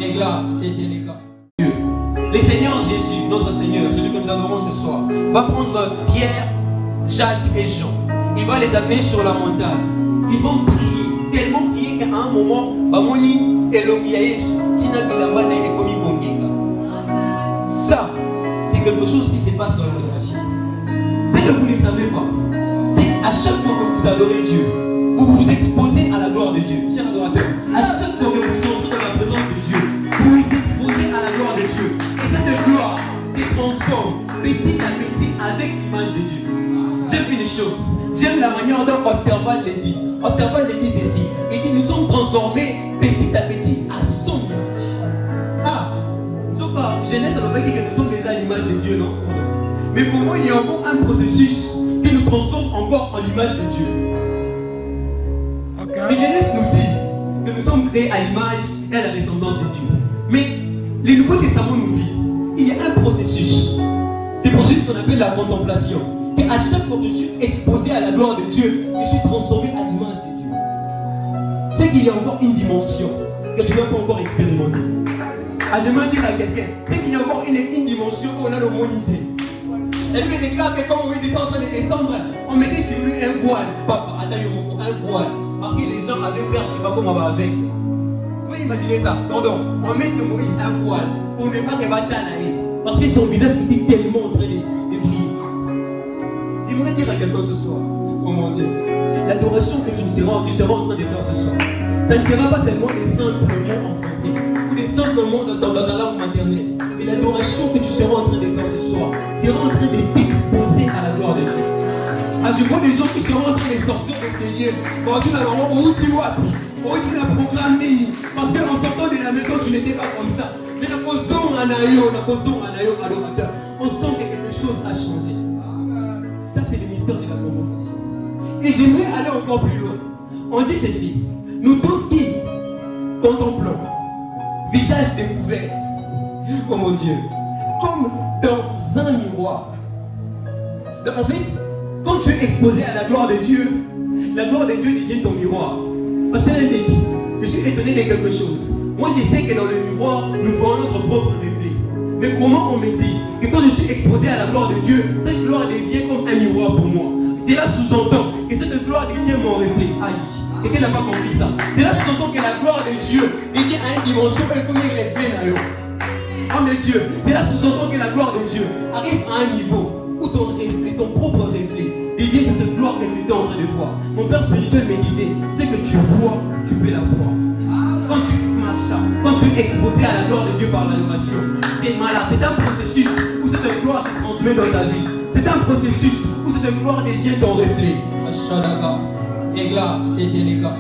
et glace et délicat. Dieu. Le Seigneur Jésus, notre Seigneur, celui que nous adorons ce soir, va prendre Pierre, Jacques et Jean. Il va les amener sur la montagne. Ils vont prier, tellement prier qu'à un moment, ça, c'est quelque chose qui se passe dans l'adoration. C'est que vous ne savez pas. C'est qu'à chaque fois que vous adorez Dieu, vous vous exposez à la gloire de Dieu. Chers adorateurs, à chaque fois que vous entrez dans la présence de Dieu, vous vous exposez à la gloire de Dieu. Et cette gloire te transforme petit à petit avec l'image de Dieu. J'aime une chose. J'aime la manière dont Osterwald le dit. Osterwald le dit ceci. Il dit nous sommes transformés petit à petit à son image. Ah, Genèse, ça ne veut pas dire que nous sommes déjà à l'image de Dieu, non? Mais pour moi, il y a encore un processus qui nous transforme encore en l'image de Dieu. Okay. Mais Genèse nous dit que nous sommes créés à l'image et à la descendance de Dieu. Mais le Nouveau Testament nous dit qu'il y a un processus. C'est le processus qu'on appelle la contemplation. Et à chaque fois que je suis exposé à la gloire de Dieu, je suis transformé à l'image de Dieu. C'est qu'il y a encore une dimension que tu n'as pas encore expérimentée. Ah, j'aimerais dire à quelqu'un, c'est qu'il y a encore une dimension où on a l'humanité. Et lui, il déclare que quand Moïse était en train de descendre, on mettait sur lui un voile. Papa, un voile. Parce que les gens avaient peur de ne pas comme on va avec. Vous pouvez imaginer ça? Pardon, on met sur Moïse un voile pour ne pas qu'il va t'anaïer. Parce que son visage était tellement en train de briller. J'aimerais dire à quelqu'un ce soir, oh mon Dieu, l'adoration que tu seras en train de faire ce soir, ça ne sera pas seulement des simples mots en français ou des simples mots dans la langue maternelle. Mais l'adoration que tu seras en train de faire ce soir sera en train de t'exposer à la gloire de Dieu. Ah, je vois des gens qui seront en train de sortir de ces lieux. Parce qu'en sortant de la maison, tu n'étais pas comme ça. Mais on sent que quelque chose a changé. Ça, c'est le mystère de la contemplation. Et j'aimerais aller encore plus loin. On dit ceci. Nous tous qui contemplons, visage découvert, oh mon Dieu, comme dans un miroir. Donc, en fait, quand tu es exposé à la gloire de Dieu devient ton miroir. Parce que je suis étonné de quelque chose. Moi, je sais que dans le miroir, nous voyons notre propre reflet. Mais comment on me dit que quand je suis exposé à la gloire de Dieu, cette gloire devient comme un miroir pour moi? Cela sous-entend que cette gloire devient mon reflet. Aïe. Et qu'elle n'a pas compris ça. Cela sous-entend que la gloire de Dieu devient à une dimension et comme il reflet là. Oh mon Dieu. Cela sous-entend que la gloire de Dieu arrive à un niveau où ton reflet, ton propre reflet, devient cette gloire que tu étais en train de voir. Mon père spirituel me disait, ce que tu vois, tu peux la voir. Quand tu es exposé à la gloire de Dieu par l'adoration, c'est malin. C'est un processus où cette gloire se transmet dans ta vie. C'est un processus où cette gloire devient ton reflet. Et glace, c'était les gars.